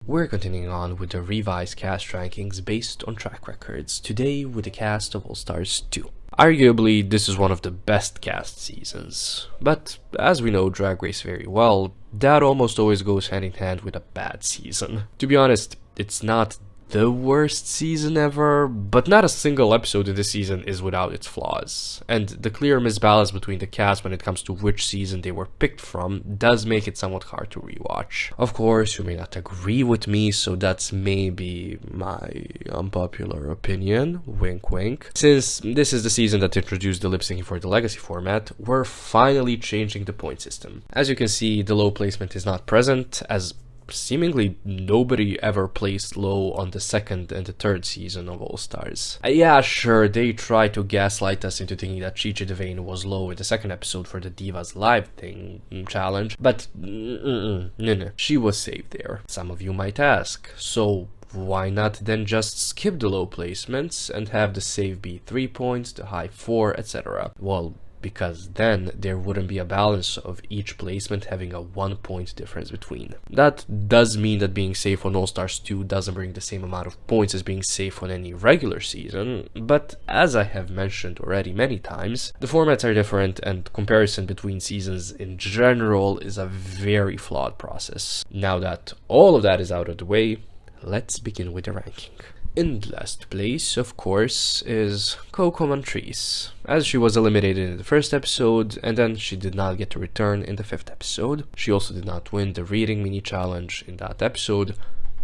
We're continuing on with the revised cast rankings based on track records, today with the cast of All Stars 2. Arguably, this is one of the best cast seasons, but as we know Drag Race very well, that almost always goes hand in hand with a bad season. To be honest, it's not the worst season ever, but not a single episode in this season is without its flaws, and the clear misbalance between the cast when it comes to which season they were picked from does make it somewhat hard to rewatch. Of course, you may not agree with me, so that's maybe my unpopular opinion, wink wink. Since this is the season that introduced the lip syncing for the legacy format, we're finally changing the point system. As you can see, the low placement is not present, as seemingly nobody ever placed low on the second and the third season of All Stars. Yeah, sure, they tried to gaslight us into thinking that Chi Chi DeVayne was low in the second episode for the Divas Live thing challenge, but no, she was saved there. Some of you might ask, so why not then just skip the low placements and have the save be 3 points, the high 4, etc. Well, because then there wouldn't be a balance of each placement having a 1 point difference between. That does mean that being safe on All Stars 2 doesn't bring the same amount of points as being safe on any regular season, but as I have mentioned already many times, the formats are different and comparison between seasons in general is a very flawed process. Now that all of that is out of the way, let's begin with the ranking. In last place, of course, is Coco Montrese, as she was eliminated in the first episode, and then she did not get to return in the 5th episode. She also did not win the reading mini challenge in that episode.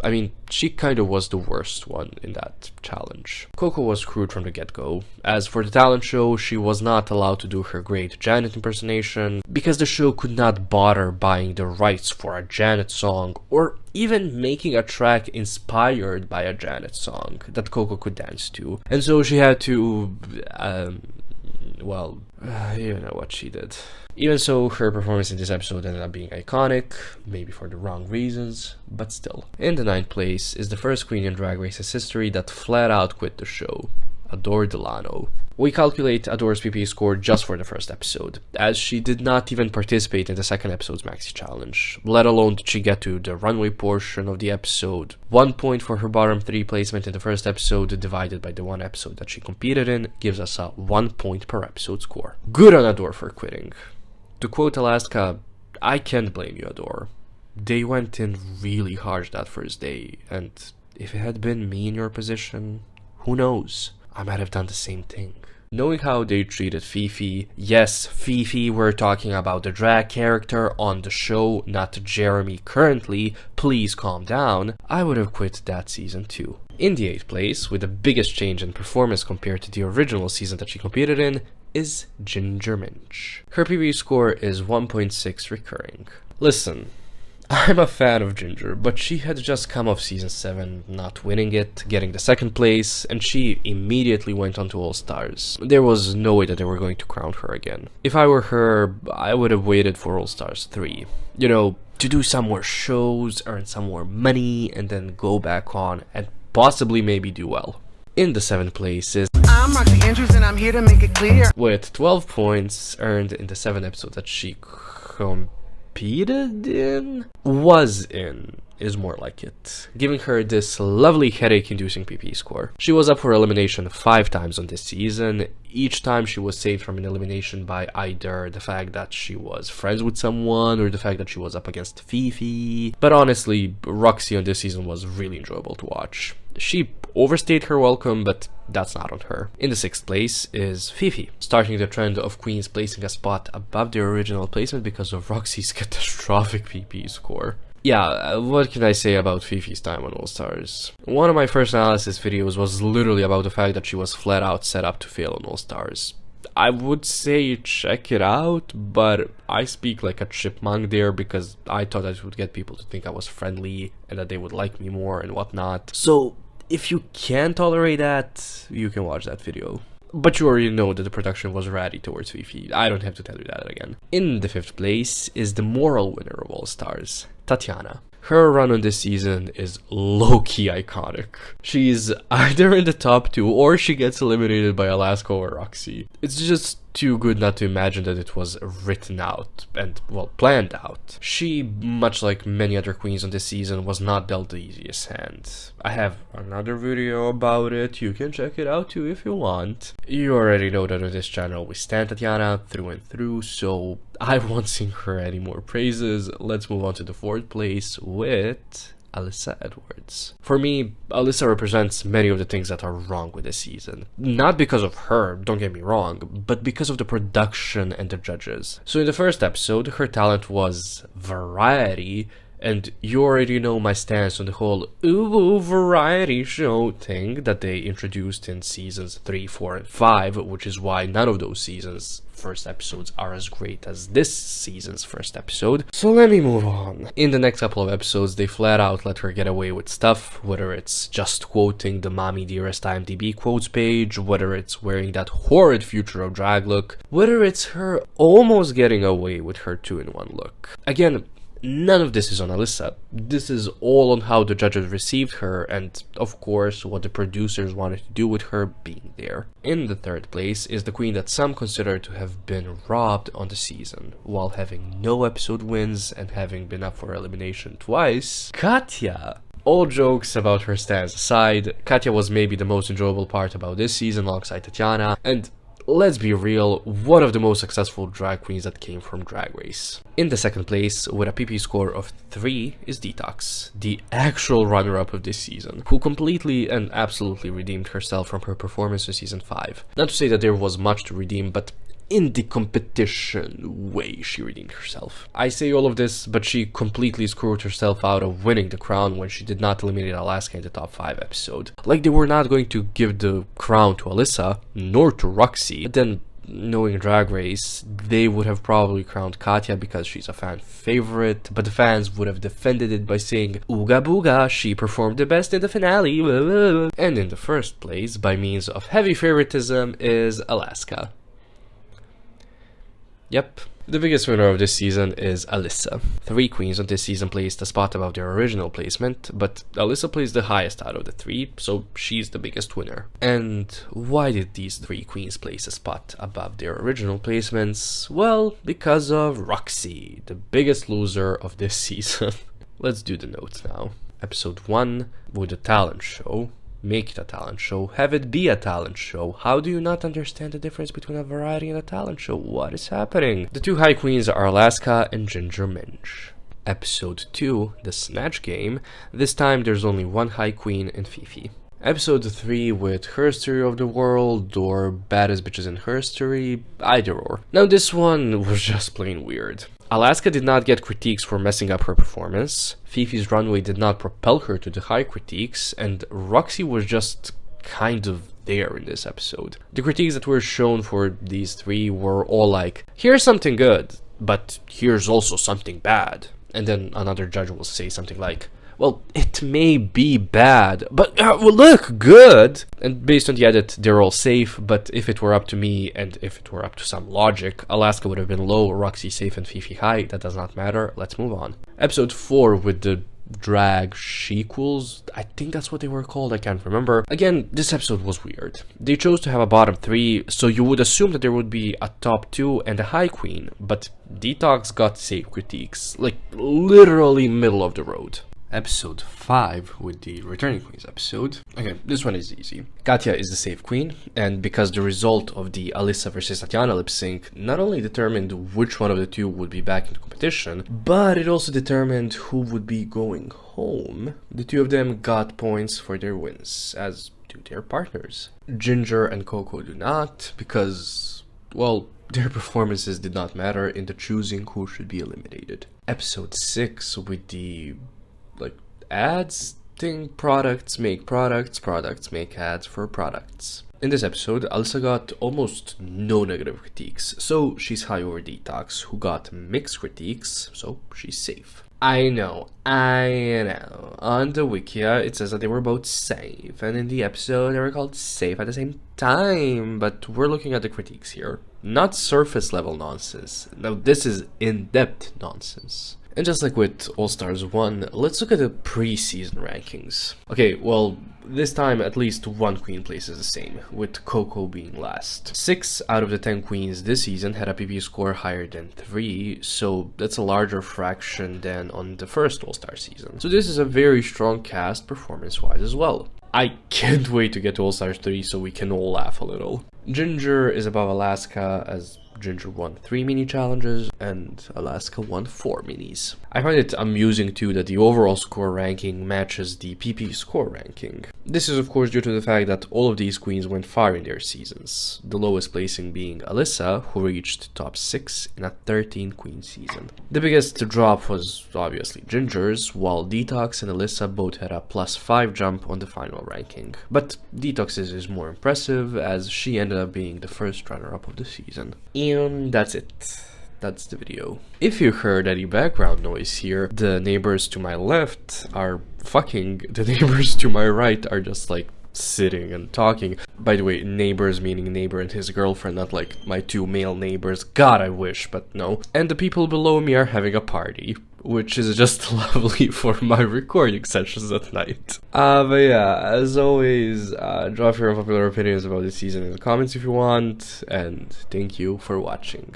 I mean, she kind of was the worst one in that challenge. Coco was screwed from the get-go. As for the talent show, she was not allowed to do her great Janet impersonation, because the show could not bother buying the rights for a Janet song, or even making a track inspired by a Janet song that Coco could dance to. And so she had to, you know what she did. Even so, her performance in this episode ended up being iconic, maybe for the wrong reasons, but still. In the 9th place is the first queen in Drag Race's history that flat out quit the show, Adore Delano. We calculate Adore's PP score just for the first episode, as she did not even participate in the second episode's maxi challenge, let alone did she get to the runway portion of the episode. 1 point for her bottom 3 placement in the first episode divided by the 1 episode that she competed in gives us a 1 point per episode score. Good on Adore for quitting. To quote Alaska, I can't blame you, Adore. They went in really hard that first day, and if it had been me in your position, who knows? I might have done the same thing. Knowing how they treated Fifi, yes, Fifi, we're talking about the drag character on the show, not Jeremy currently, please calm down, I would have quit that season too. In the 8th place, with the biggest change in performance compared to the original season that she competed in, is Ginger Minch. Her PB score is 1.6 recurring. Listen, I'm a fan of Ginger, but she had just come off season 7, not winning it, getting the 2nd place, and she immediately went on to All Stars. There was no way that they were going to crown her again. If I were her, I would have waited for All Stars 3. You know, to do some more shows, earn some more money, and then go back on and possibly maybe do well. In the 7th place is I'm Roxy Andrews and I'm here to make it clear, with 12 points earned in the 7th episode that she competed in? Was in, is more like it, giving her this lovely headache-inducing PP score. She was up for elimination 5 times on this season. Each time she was saved from an elimination by either the fact that she was friends with someone or the fact that she was up against Fifi. But honestly, Roxy on this season was really enjoyable to watch. She overstayed her welcome, but that's not on her. In the 6th place is Fifi, starting the trend of queens placing a spot above their original placement because of Roxy's catastrophic PP score. Yeah, what can I say about Fifi's time on All Stars? One of my first analysis videos was literally about the fact that she was flat out set up to fail on All Stars. I would say check it out, but I speak like a chipmunk there because I thought that it would get people to think I was friendly and that they would like me more and whatnot. So if you can't tolerate that, you can watch that video. But you already know that the production was ratty towards Fifi. I don't have to tell you that again. In the 5th place is the moral winner of All Stars, Tatiana. Her run on this season is low-key iconic. She's either in the top 2 or she gets eliminated by Alaska or Roxy. It's just too good not to imagine that it was written out and, well, planned out. She, much like many other queens on this season, was not dealt the easiest hand. I have another video about it, you can check it out too if you want. You already know that on this channel we stand Tatiana through and through, so I won't sing her any more praises. Let's move on to the fourth place with Alyssa Edwards. For me, Alyssa represents many of the things that are wrong with this season. Not because of her, don't get me wrong, but because of the production and the judges. So in the first episode, her talent was variety, and you already know my stance on the whole ooh variety show thing that they introduced in seasons 3, 4, and 5, which is why none of those seasons' first episodes are as great as this season's first episode. So let me move on. In the next couple of episodes, they flat out let her get away with stuff, whether it's just quoting the Mommy Dearest IMDb quotes page, whether it's wearing that horrid Future of Drag look, whether it's her almost getting away with her 2-in-1 look. Again, none of this is on Alyssa. This is all on how the judges received her and, of course, what the producers wanted to do with her being there. In the third place is the queen that some consider to have been robbed on the season, while having no episode wins and having been up for elimination twice, Katya. All jokes about her stance aside, Katya was maybe the most enjoyable part about this season alongside Tatiana, and let's be real, one of the most successful drag queens that came from Drag Race. In the second place, with a PP score of 3, is Detox, the actual runner-up of this season, who completely and absolutely redeemed herself from her performance in season 5. Not to say that there was much to redeem, but in the competition way she redeemed herself. I say all of this, but she completely screwed herself out of winning the crown when she did not eliminate Alaska in the top 5 episode. Like, they were not going to give the crown to Alyssa, nor to Roxy, but then, knowing Drag Race, they would have probably crowned Katya because she's a fan favorite, but the fans would have defended it by saying, "Ooga booga, she performed the best in the finale." And in the first place, by means of heavy favoritism, is Alaska. Yep, the biggest winner of this season is Alyssa. 3 queens on this season placed a spot above their original placement, but Alyssa placed the highest out of the 3, so she's the biggest winner. And why did these 3 queens place a spot above their original placements? Well, because of Roxy, the biggest loser of this season. Let's do the notes now. Episode 1, with the talent show. Make it a talent show, have it be a talent show. How do you not understand the difference between a variety and a talent show? What is happening? The 2 high queens are Alaska and Ginger Minj. Episode 2, the Snatch Game. This time there's only 1 high queen and Fifi. Episode 3 with Herstory of the World or Baddest Bitches in Herstory, either or. Now this one was just plain weird. Alaska did not get critiques for messing up her performance, Fifi's runway did not propel her to the high critiques, and Roxy was just kind of there in this episode. The critiques that were shown for these 3 were all like, here's something good, but here's also something bad. And then another judge will say something like, well, it may be bad, but will look good. And based on the edit, they're all safe, but if it were up to me, and if it were up to some logic, Alaska would have been low, Roxy safe, and Fifi high. That does not matter. Let's move on. Episode 4 with the drag shequels, I think that's what they were called, I can't remember. Again, this episode was weird. They chose to have a bottom 3, so you would assume that there would be a top 2 and a high queen, but Detox got safe critiques, like literally middle of the road. Episode 5 with the Returning Queens episode. Okay, this one is easy. Katya is the safe queen, and because the result of the Alyssa vs Tatiana lip sync not only determined which one of the 2 would be back in the competition, but it also determined who would be going home. The 2 of them got points for their wins, as do their partners. Ginger and Coco do not, because, well, their performances did not matter in the choosing who should be eliminated. Episode 6 with the ads thing, products make ads for products. In this episode, Alyssa got almost no negative critiques, so she's high over Detox, who got mixed critiques, so she's safe. I know. On the Wikia, it says that they were both safe, and in the episode, they were called safe at the same time, but we're looking at the critiques here. Not surface level nonsense. Now, this is in-depth nonsense. And just like with All Stars 1, let's look at the pre-season rankings. Okay, well, this time at least one queen places the same, with Coco being last. 6 out of the 10 queens this season had a PP score higher than 3, so that's a larger fraction than on the first All Star season. So this is a very strong cast performance-wise as well. I can't wait to get to All Stars 3 so we can all laugh a little. Ginger is above Alaska, as Ginger won 3 mini challenges and Alaska won 4 minis. I find it amusing too that the overall score ranking matches the PP score ranking. This is of course due to the fact that all of these queens went far in their seasons, the lowest placing being Alyssa, who reached top 6 in a 13 queen season. The biggest drop was obviously Ginger's, while Detox and Alyssa both had a +5 jump on the final ranking. But Detox's is more impressive, as she ended up being the first runner-up of the season. And that's it. That's the video. If you heard any background noise here, the neighbors to my left are fucking, the neighbors to my right are just like sitting and talking. By the way, neighbors meaning neighbor and his girlfriend, not like my 2 male neighbors. God, I wish, but no. And the people below me are having a party, which is just lovely for my recording sessions at night. But yeah, as always, drop your unpopular opinions about this season in the comments if you want, and thank you for watching.